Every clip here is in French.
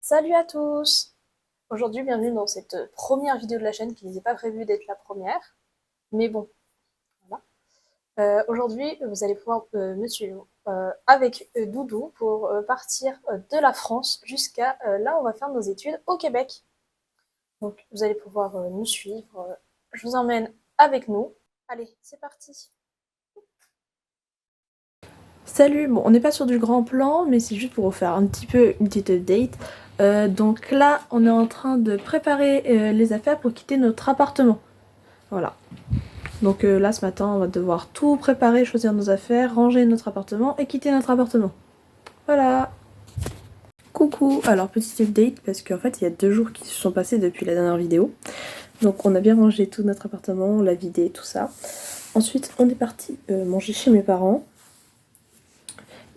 Salut à tous! Aujourd'hui, bienvenue dans cette première vidéo de la chaîne qui n'était pas prévue d'être la première. Mais bon, voilà. Aujourd'hui, vous allez pouvoir me suivre avec Doudou pour partir de la France jusqu'à là où on va faire nos études au Québec. Donc, vous allez pouvoir nous suivre. Je vous emmène avec nous. Allez, c'est parti! Salut, bon, on n'est pas sur du grand plan, mais c'est juste pour vous faire un petit peu une petite update. Donc là, on est en train de préparer les affaires pour quitter notre appartement. Voilà. Donc là, ce matin, on va devoir tout préparer, choisir nos affaires, ranger notre appartement et quitter notre appartement. Voilà. Coucou. Alors, petite update, parce qu'en fait, il y a 2 jours qui se sont passés depuis la dernière vidéo. Donc on a bien rangé tout notre appartement, on l'a vidé, tout ça. Ensuite, on est parti manger chez mes parents.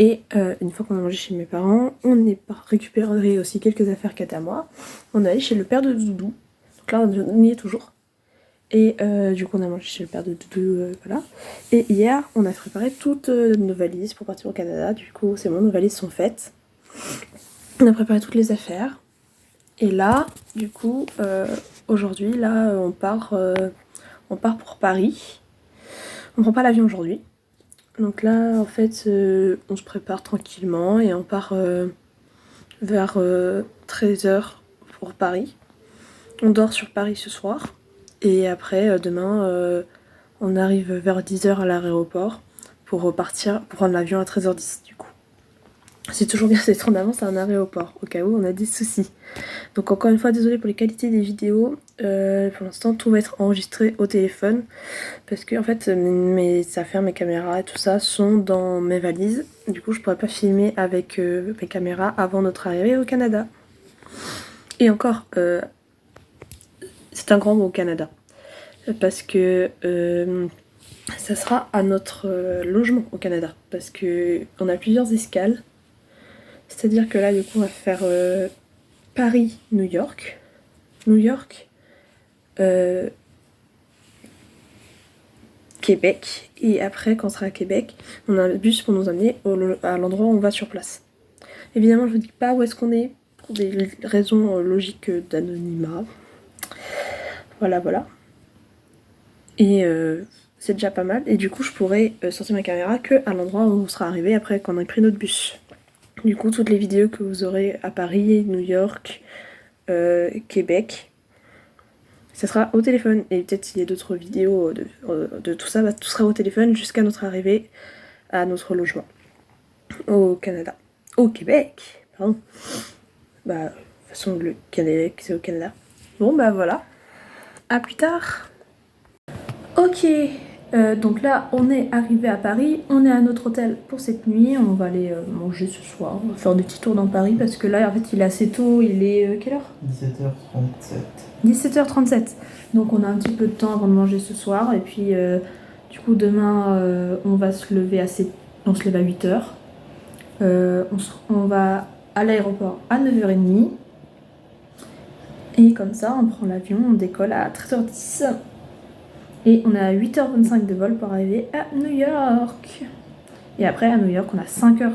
Et une fois qu'on a mangé chez mes parents, on est récupéré aussi quelques affaires qu'à moi. On est allé chez le père de Doudou. Donc là, on y est toujours. Et du coup, on a mangé chez le père de Doudou, voilà. Et hier, on a préparé toutes nos valises pour partir au Canada. Du coup, c'est bon, nos valises sont faites. On a préparé toutes les affaires. Et là, du coup, aujourd'hui, là, on part pour Paris. On prend pas l'avion aujourd'hui. Donc là, en fait, on se prépare tranquillement et on part vers 13h pour Paris. On dort sur Paris ce soir. Et après, demain, on arrive vers 10h à l'aéroport pour repartir, pour prendre l'avion à 13h10 du coup. C'est toujours bien d'être en avance à un aéroport, au cas où on a des soucis. Donc encore une fois, désolée pour les qualités des vidéos. Pour l'instant, tout va être enregistré au téléphone. Parce que en fait, mes affaires, mes caméras et tout ça sont dans mes valises. Du coup, je pourrais pas filmer avec mes caméras avant notre arrivée au Canada. Et encore, c'est un grand mot au Canada. Parce que ça sera à notre logement au Canada. Parce que on a plusieurs escales. C'est-à-dire que là, du coup, on va faire Paris, New York. New York. Québec, et après quand on sera à Québec, on a un bus pour nous amener à l'endroit où on va sur place. Évidemment, je vous dis pas où est-ce qu'on est, pour des raisons logiques d'anonymat. Voilà, voilà. Et c'est déjà pas mal, et du coup je pourrais sortir ma caméra que à l'endroit où on sera arrivé après qu'on ait pris notre bus. Du coup, toutes les vidéos que vous aurez à Paris, New York, Québec, ça sera au téléphone. Et peut-être s'il y a d'autres vidéos de tout ça, tout sera au téléphone jusqu'à notre arrivée à notre logement. Au Canada. Au Québec, pardon. Bah, de toute façon, le Québec, c'est au Canada. Bon, bah voilà. À plus tard. Ok. Donc là, on est arrivé à Paris. On est à notre hôtel pour cette nuit. On va aller manger ce soir. On va faire des petits tours dans Paris parce que là, en fait, il est assez tôt. Il est quelle heure? 17h37. 17h37. Donc on a un petit peu de temps avant de manger ce soir. Et puis, du coup, demain, on va se lever assez... On se lève à 8h. On va à l'aéroport à 9h30. Et comme ça, on prend l'avion, on décolle à 13h10. Et on a 8h25 de vol pour arriver à New York. Et après, à New York, on a 5h30,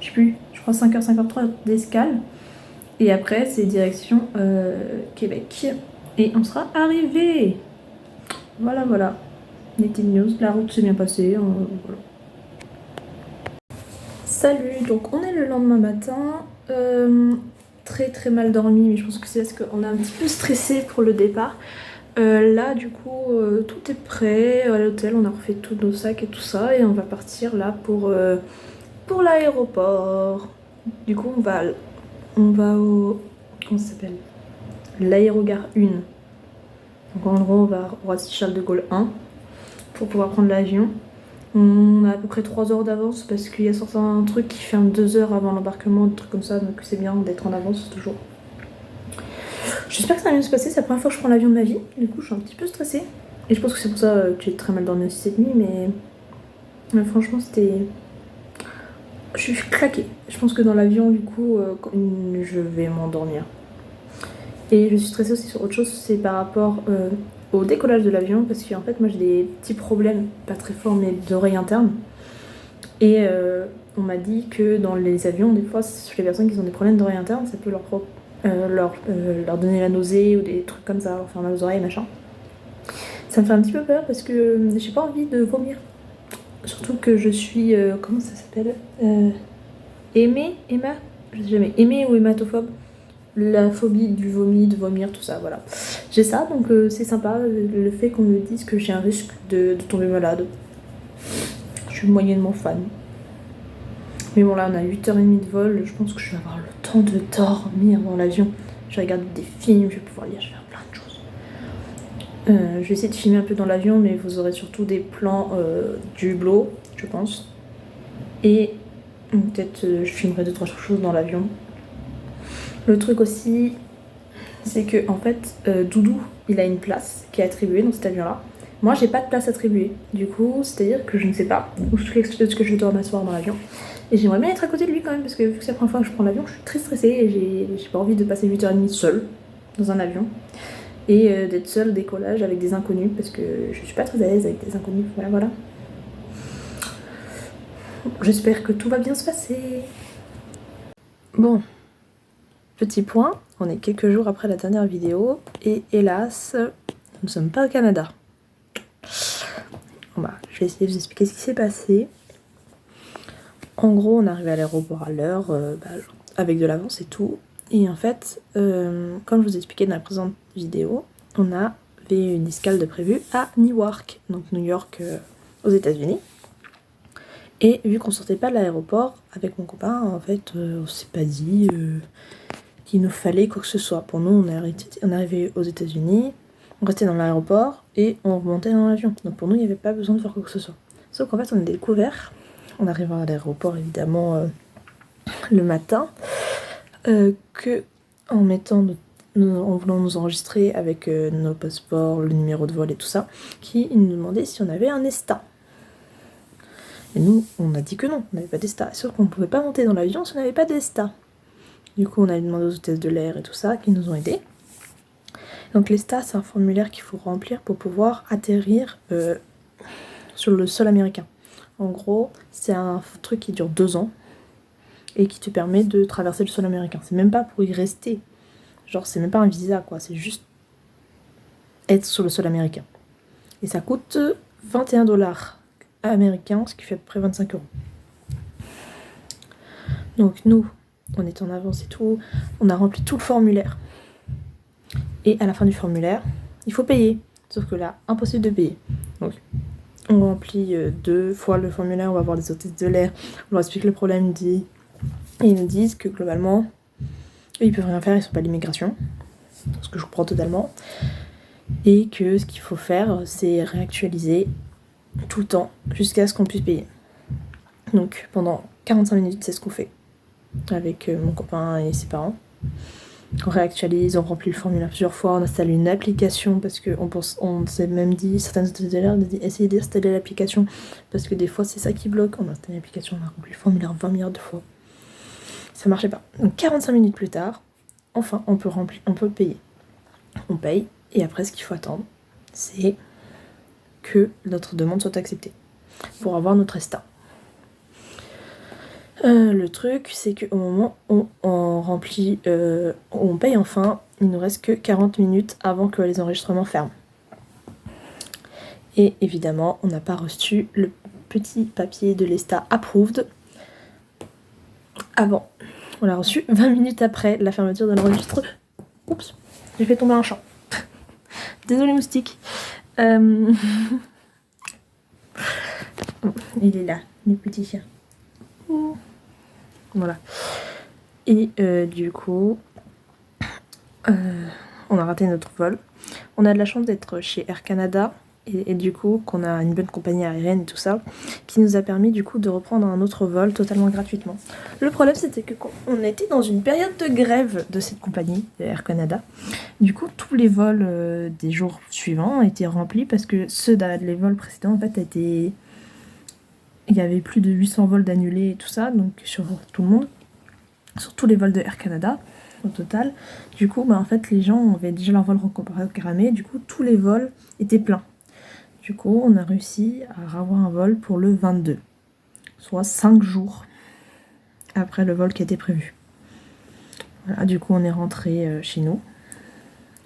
je sais plus, je crois 5h, 5h30 d'escale. Et après, c'est direction Québec. Et on sera arrivé. Voilà, voilà. Petite news, la route s'est bien passée. Voilà. Salut, donc on est le lendemain matin. Très très mal dormi, mais je pense que c'est parce qu'on est un petit peu stressé pour le départ. Là, du coup, tout est prêt à l'hôtel, on a refait tous nos sacs et tout ça, et on va partir là pour l'aéroport. Du coup, on va au... Comment ça s'appelle? L'aérogare 1. Donc en gros, on va au Roissy-Charles de Gaulle 1 pour pouvoir prendre l'avion. On a à peu près 3 heures d'avance parce qu'il y a certains trucs qui ferment 2 heures avant l'embarquement, des trucs comme ça, donc c'est bien d'être en avance toujours. J'espère que ça va bien se passer, c'est la première fois que je prends l'avion de ma vie, du coup je suis un petit peu stressée. Et je pense que c'est pour ça que j'ai très mal dormi aussi cette nuit, mais franchement c'était... Je suis claquée. Je pense que dans l'avion, du coup, je vais m'endormir. Et je suis stressée aussi sur autre chose, c'est par rapport au décollage de l'avion, parce qu'en fait moi j'ai des petits problèmes, pas très forts, mais d'oreilles internes. Et on m'a dit que dans les avions, des fois, chez les personnes qui ont des problèmes d'oreille interne, ça peut leur donner la nausée ou des trucs comme ça, leur faire mal aux oreilles, machin. Ça me fait un petit peu peur parce que j'ai pas envie de vomir. Surtout que je suis, comment ça s'appelle Emma Je sais jamais, aimée ou hématophobe. La phobie du vomi, de vomir, tout ça, voilà. J'ai ça, donc c'est sympa le fait qu'on me dise que j'ai un risque de tomber malade. Je suis moyennement fan. Mais bon, là, on a 8h30 de vol, je pense que je vais avoir le temps de dormir dans l'avion. Je vais regarder des films, je vais pouvoir lire, je vais faire plein de choses. Je vais essayer de filmer un peu dans l'avion, mais vous aurez surtout des plans du hublot, je pense. Et peut-être je filmerai 2-3 choses dans l'avion. Le truc aussi, c'est que en fait, Doudou, il a une place qui est attribuée dans cet avion-là. Moi, j'ai pas de place attribuée. Du coup, c'est-à-dire que je ne sais pas où est-ce que je dois m'asseoir dans l'avion. Et j'aimerais bien être à côté de lui quand même, parce que vu que c'est la première fois que je prends l'avion, je suis très stressée et j'ai pas envie de passer 8h30 seule dans un avion. Et d'être seule au décollage avec des inconnus, parce que je suis pas très à l'aise avec des inconnus. Voilà. J'espère que tout va bien se passer. Bon. Petit point, on est quelques jours après la dernière vidéo et hélas, nous ne sommes pas au Canada. Bon bah, je vais essayer de vous expliquer ce qui s'est passé. En gros, on est arrivé à l'aéroport à l'heure, avec de l'avance et tout. Et en fait, comme je vous ai expliqué dans la présente vidéo, on avait une escale de prévue à Newark, donc New York aux États-Unis. Et vu qu'on sortait pas de l'aéroport avec mon copain, en fait, on s'est pas dit qu'il nous fallait quoi que ce soit. Pour nous, on est arrivé aux États-Unis, on restait dans l'aéroport et on remontait dans l'avion. Donc pour nous, il n'y avait pas besoin de faire quoi que ce soit. Sauf qu'en fait, on a découvert, en arrivant à l'aéroport évidemment le matin, que en voulant nous enregistrer avec nos passeports, le numéro de vol et tout ça, qui nous demandait si on avait un ESTA. Et nous, on a dit que non, on n'avait pas d'ESTA. Sauf qu'on ne pouvait pas monter dans l'avion si on n'avait pas d'ESTA. Du coup, on a demandé aux hôtesses de l'air et tout ça, qui nous ont aidés. Donc l'ESTA, c'est un formulaire qu'il faut remplir pour pouvoir atterrir sur le sol américain. En gros, c'est un truc qui dure 2 ans et qui te permet de traverser le sol américain. C'est même pas pour y rester. Genre, c'est même pas un visa, quoi. C'est juste être sur le sol américain. Et ça coûte 21$ américains, ce qui fait à peu près 25€. Donc nous, on est en avance et tout, on a rempli tout le formulaire. Et à la fin du formulaire, il faut payer. Sauf que là, impossible de payer. Donc, on remplit 2 fois le formulaire, on va voir les hôtesses de l'air, on leur explique le problème, et ils nous disent que globalement, ils peuvent rien faire, ils sont pas à l'immigration, ce que je comprends totalement, et que ce qu'il faut faire, c'est réactualiser tout le temps, jusqu'à ce qu'on puisse payer. Donc, pendant 45 minutes, c'est ce qu'on fait, avec mon copain et ses parents. On réactualise, on remplit le formulaire plusieurs fois, on installe une application parce on s'est même dit, certaines hôtesses de l'air nous disent essayez d'installer l'application parce que des fois c'est ça qui bloque. On a installé l'application, on a rempli le formulaire 20 milliards de fois. Ça marchait pas. Donc 45 minutes plus tard, enfin on peut payer. On paye et après ce qu'il faut attendre, c'est que notre demande soit acceptée pour avoir notre ESTA. Le truc, c'est qu'au moment où on remplit, où on paye enfin, il nous reste que 40 minutes avant que les enregistrements ferment. Et évidemment, on n'a pas reçu le petit papier de l'ESTA approved avant. On l'a reçu 20 minutes après la fermeture de l'enregistrement. Oups, j'ai fait tomber un champ. Désolée moustique. Il est là, le petit chien. Voilà. Et du coup, on a raté notre vol. On a de la chance d'être chez Air Canada et du coup qu'on a une bonne compagnie aérienne et tout ça, qui nous a permis du coup de reprendre un autre vol totalement gratuitement. Le problème c'était que on était dans une période de grève de cette compagnie, Air Canada. Du coup tous les vols des jours suivants étaient remplis parce que les vols précédents en fait étaient... Il y avait plus de 800 vols d'annulés et tout ça, donc sur tout le monde, sur tous les vols de Air Canada au total. Du coup, en fait, les gens avaient déjà leur vol reprogrammé, du coup, tous les vols étaient pleins. Du coup, on a réussi à avoir un vol pour le 22, soit 5 jours après le vol qui était prévu. Voilà, du coup on est rentré chez nous.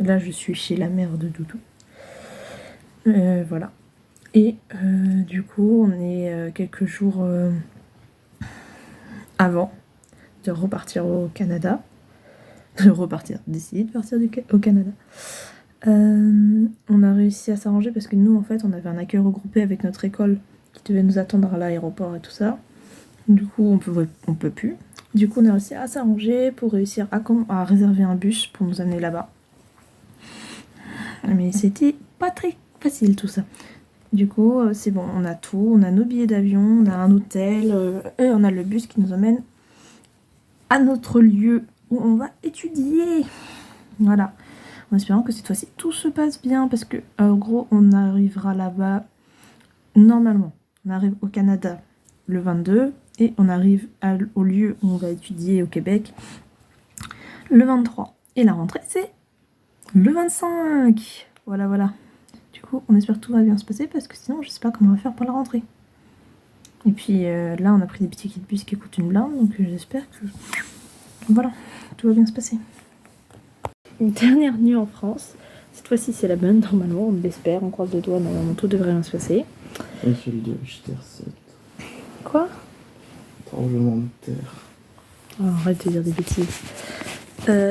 Là je suis chez la mère de Doudou. Voilà. Et du coup on est quelques jours avant de repartir au Canada. D'essayer de partir au Canada. On a réussi à s'arranger parce que nous en fait on avait un accueil regroupé avec notre école qui devait nous attendre à l'aéroport et tout ça. Du coup on peut plus. Du coup on a réussi à s'arranger pour réussir à réserver un bus pour nous amener là-bas. Mais c'était pas très facile tout ça. Du coup c'est bon, on a tout, on a nos billets d'avion, on a un hôtel, et on a le bus qui nous emmène à notre lieu où on va étudier. Voilà. En espérant que cette fois-ci tout se passe bien parce que en gros on arrivera là-bas normalement. On arrive au Canada le 22 et on arrive au lieu où on va étudier au Québec le 23. Et la rentrée c'est le 25. Voilà. Du coup on espère que tout va bien se passer parce que sinon je sais pas comment on va faire pour la rentrée. Et puis là on a pris des petits tickets de bus qui coûtent une blinde donc j'espère que voilà, tout va bien se passer. Une dernière nuit en France. Cette fois-ci c'est la bonne normalement, on l'espère, on croise les doigts, normalement tout devrait bien se passer. Et celui de Richter 7. Quoi? Tremblement de terre. Oh, arrête de dire des bêtises.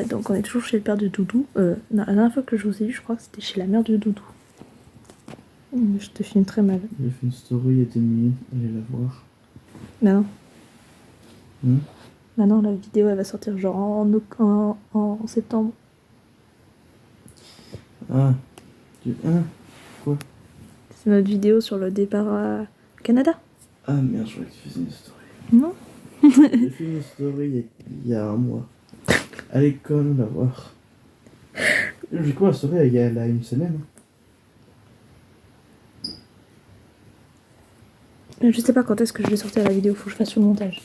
Donc on est toujours chez le père de Doudou. La dernière fois que je vous ai vu, je crois que c'était chez la mère de Doudou. Je te filme très mal. J'ai fait une story, était mignonne, allez la voir. Non. Hmm? Maintenant la vidéo elle va sortir genre en septembre. Ah, quoi? C'est notre vidéo sur le départ au Canada. Ah merde, je croyais que tu faisais une story. Non. J'ai fait une story il y a un mois. Allez quand même la voir. J'ai quoi la story il y a là une semaine? Je sais pas quand est-ce que je vais sortir la vidéo, faut que je fasse le montage.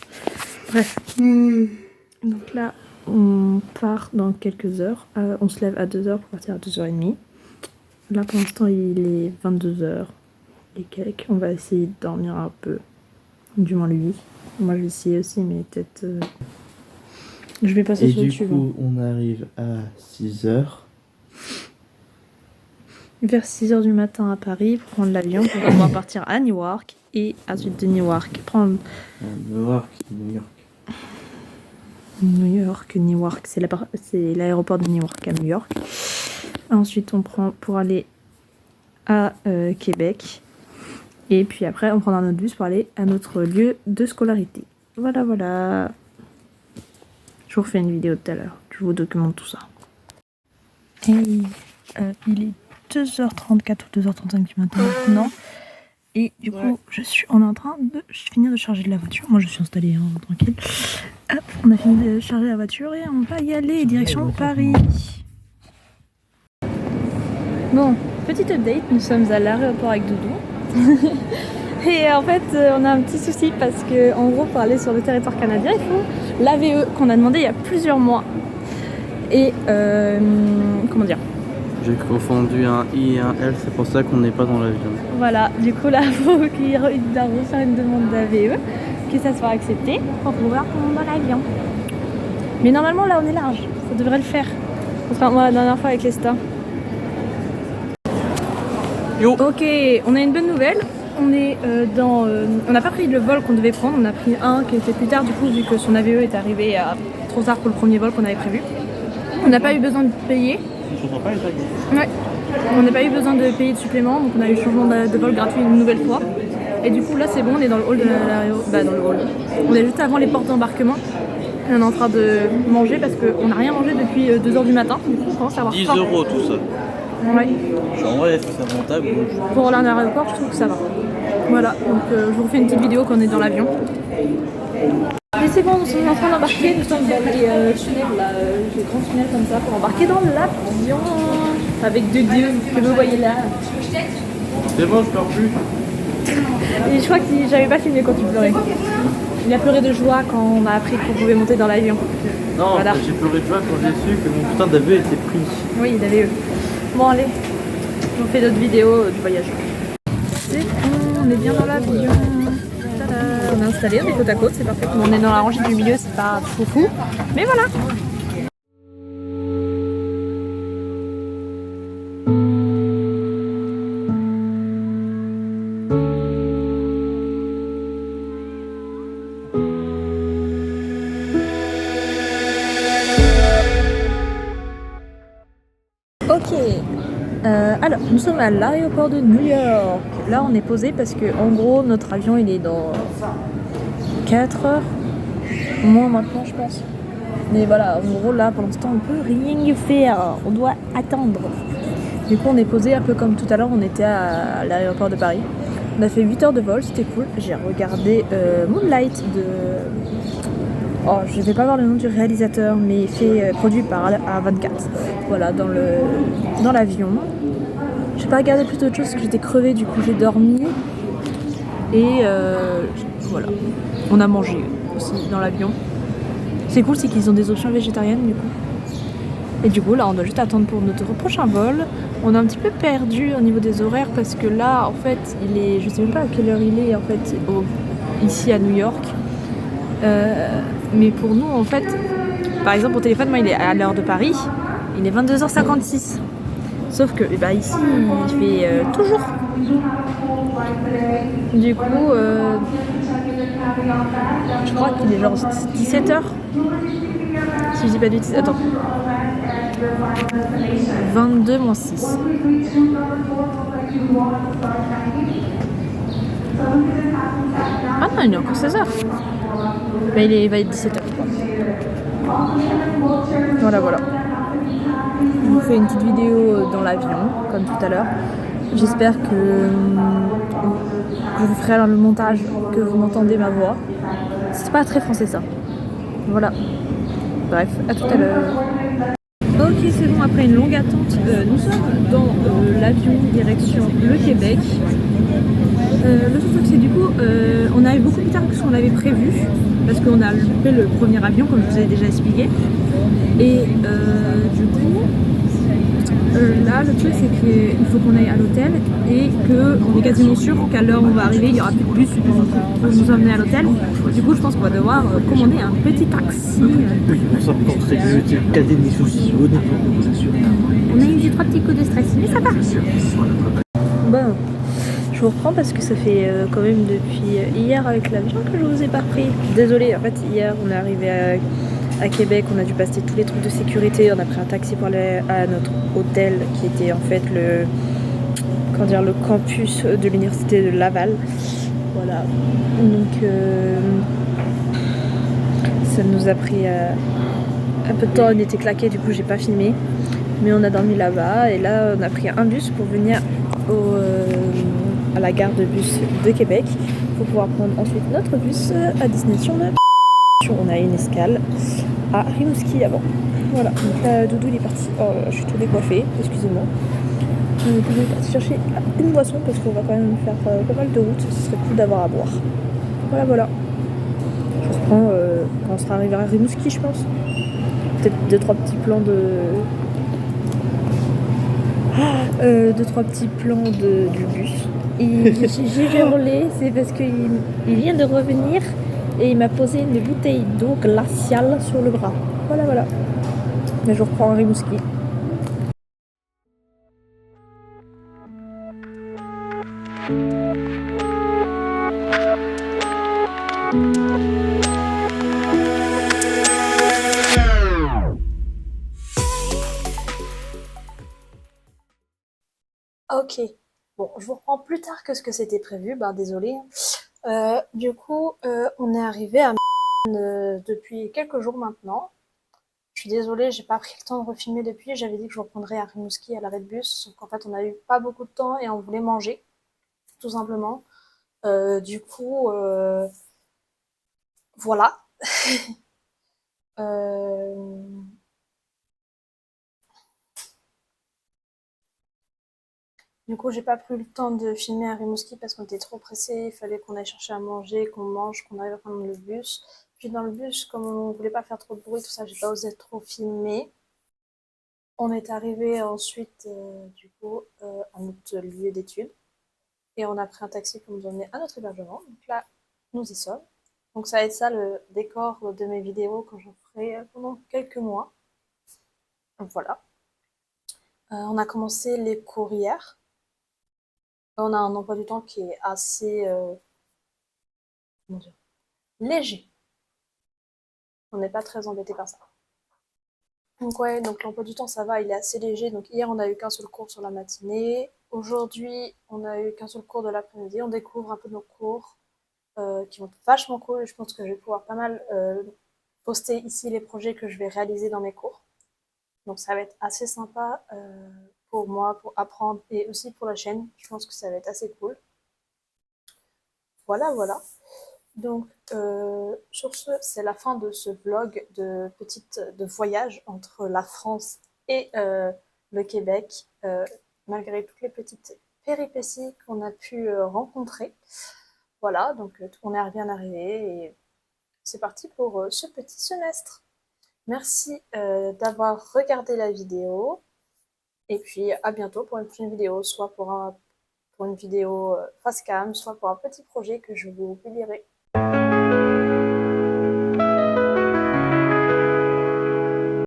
Bref. Donc là, on part dans quelques heures. On se lève à 2h pour partir à 2h30. Là, pour l'instant, il est 22h et quelques. On va essayer de dormir un peu. Du moins lui. Moi, je vais essayer aussi, mais peut-être... Je vais passer sur YouTube. Et du coup, on arrive à 6h. Vers 6h du matin à Paris pour prendre l'avion pour pouvoir partir à Newark. Et ensuite de Newark, prendre... Newark, c'est l'aéroport de Newark à New York. Ensuite, on prend pour aller à Québec. Et puis après, on prendra notre bus pour aller à notre lieu de scolarité. Voilà. Je vous refais une vidéo tout à l'heure. Je vous documente tout ça. Et il est 2h34 ou 2h35 du matin maintenant. Et du coup, je suis en train de finir de charger de la voiture. Moi, je suis installée, hein, tranquille. Hop, on a fini de charger la voiture et on va y aller, direction Paris. Bon, petite update, nous sommes à l'aéroport avec Doudou. Et en fait, on a un petit souci parce que, en gros, pour aller sur le territoire canadien, il faut l'AVE qu'on a demandé il y a plusieurs mois. Et, comment dire ? J'ai confondu un I et un L, c'est pour ça qu'on n'est pas dans l'avion. Voilà, du coup là, il faut qu'il doit refaire une demande d'AVE, que ça soit accepté pour pouvoir prendre dans l'avion. Mais normalement là on est large, ça devrait le faire. Contrairement à la dernière fois avec l'ESTA. Yo. Ok, on a une bonne nouvelle. On est on n'a pas pris le vol qu'on devait prendre, on a pris un qui était plus tard du coup vu que son AVE est arrivé trop tard pour le premier vol qu'on avait prévu. On n'a pas eu besoin de payer. Ouais. On n'a pas eu besoin de payer de supplément, donc on a eu changement de vol gratuit une nouvelle fois. Et du coup là c'est bon, on est dans le hall de l'aéroport. Bah dans le hall. On est juste avant les portes d'embarquement. On est en train de manger parce qu'on n'a rien mangé depuis 2h du matin. Du coup on commence à avoir 10 faim. € tout ça. Ouais. En vrai, est-ce que c'est rentable? Pour l'aéroport je trouve que ça va. Voilà, donc je vous refais une petite vidéo quand on est dans l'avion. Mais c'est bon, nous sommes en train d'embarquer, nous sommes dans les tunnels, là, les grands tunnels comme ça, pour embarquer dans l'avion avec deux dieux que vous voyez là. C'est bon, je pleure plus. Et je crois que j'avais pas filmé quand tu pleurais. Il a pleuré de joie quand on a appris qu'on pouvait monter dans l'avion. Non, voilà. J'ai pleuré de joie quand j'ai su que mon putain d'AVE était pris. Oui, il avait eu. Bon allez, je vous fais d'autres vidéos du voyage. C'est bon, on est bien dans l'avion. Tada. on est installé, on est côte à côte, c'est parfait. Comme on est dans la rangée du milieu, c'est pas fou. Mais voilà. Ok, alors nous sommes à l'aéroport de New York. Là on est posé parce que en gros notre avion il est dans 4 heures, au moins maintenant je pense. Mais voilà, en gros là pour l'instant on peut rien faire, on doit attendre. Du coup on est posé un peu comme tout à l'heure, on était à l'aéroport de Paris. On a fait 8 heures de vol, c'était cool. J'ai regardé Moonlight de... Oh, je vais pas voir le nom du réalisateur, mais produit par A24. Voilà, dans l'avion. J'ai pas regardé plus d'autres choses parce que j'étais crevée, du coup j'ai dormi. Et voilà. On a mangé aussi dans l'avion. C'est cool, c'est qu'ils ont des options végétariennes du coup. Et du coup là on doit juste attendre pour notre prochain vol. On est un petit peu perdu au niveau des horaires parce que là en fait il est... Je sais même pas à quelle heure il est en fait ici à New York. Mais pour nous en fait, par exemple au téléphone moi il est à l'heure de Paris, il est 22h56. Sauf que ici il fait toujours. Du coup je crois qu'il est genre 17h. Si je dis pas de bêtises. Attends. 22 moins 6. Ah non, il est encore 16h. Bah, il va être 17h. Voilà. Je vous fais une petite vidéo dans l'avion, comme tout à l'heure. J'espère que je vous ferai le montage, que vous m'entendez ma voix. C'est pas très français ça. Voilà. Bref, à tout à l'heure. Ok, c'est bon, après une longue attente, nous sommes dans l'avion direction le Québec. Le truc c'est du coup, on arrive beaucoup plus tard que ce qu'on avait prévu, parce qu'on a loupé le premier avion, comme je vous ai déjà expliqué. Et du coup, là le truc c'est qu'il faut qu'on aille à l'hôtel et qu'on est quasiment sûr qu'à l'heure où on va arriver, il n'y aura plus de bus pour nous emmener à l'hôtel. Du coup, je pense qu'on va devoir commander un petit taxi. Ça porterait caser mes soucis, honnêtement, je vous assure. On a eu des 3 petits coups de stress, mais ça va. Bon, je vous reprends parce que ça fait quand même depuis hier avec l'avion que je vous ai pas pris. Désolée, en fait hier on est arrivé à Québec, on a dû passer tous les trucs de sécurité, on a pris un taxi pour aller à notre hôtel qui était en fait le campus de l'université de Laval. Voilà, donc ça nous a pris un peu de temps, on était claqués, du coup j'ai pas filmé, mais on a dormi là-bas et là on a pris un bus pour venir à la gare de bus de Québec pour pouvoir prendre ensuite notre bus à destination de... On a une escale à Rimouski avant. Voilà, donc là Doudou il est parti, je suis tout décoiffée, excusez-moi. Doudou est parti chercher une boisson parce qu'on va quand même faire pas mal de route, ce serait cool d'avoir à boire. Voilà. Je reprends quand on sera arrivé à Rimouski je pense. Peut-être 2-3 petits plans du bus. Et j'ai hurlé, c'est parce qu'il vient de revenir et il m'a posé une bouteille d'eau glaciale sur le bras. Voilà. Mais je reprends un Rimouski. Ok, bon, je vous reprends plus tard que ce que c'était prévu, désolé. Du coup, on est arrivé à depuis quelques jours maintenant. Je suis désolée, j'ai pas pris le temps de refilmer depuis. J'avais dit que je reprendrais à Rimouski à l'arrêt de bus, sauf qu'en fait, on a eu pas beaucoup de temps et on voulait manger, tout simplement. Du coup, voilà. Euh, Du coup, j'ai pas pris le temps de filmer à Rimouski parce qu'on était trop pressés. Il fallait qu'on aille chercher à manger, qu'on mange, qu'on arrive à prendre le bus. Puis dans le bus, comme on voulait pas faire trop de bruit, tout ça, j'ai pas osé trop filmer. On est arrivé ensuite, à notre lieu d'études. Et on a pris un taxi pour nous emmener à notre hébergement. Donc là, nous y sommes. Donc ça va être ça le décor de mes vidéos que j'en ferai pendant quelques mois. Donc voilà. On a commencé les cours hier. On a un emploi du temps qui est assez comment dire, léger. On n'est pas très embêté par ça. Donc ouais, donc l'emploi du temps ça va, il est assez léger. Donc hier on a eu qu'un seul cours sur la matinée. Aujourd'hui on a eu qu'un seul cours de l'après-midi. On découvre un peu nos cours qui vont être vachement cool. Je pense que je vais pouvoir pas mal poster ici les projets que je vais réaliser dans mes cours. Donc ça va être assez sympa pour moi, pour apprendre et aussi pour la chaîne. Je pense que ça va être assez cool. Voilà, voilà. Donc sur ce, c'est la fin de ce vlog de voyage entre la France et le Québec, malgré toutes les petites péripéties qu'on a pu rencontrer. Voilà, donc on est bien arrivé et c'est parti pour ce petit semestre. Merci d'avoir regardé la vidéo et puis à bientôt pour une prochaine vidéo, soit pour une vidéo face cam, soit pour un petit projet que je vous publierai.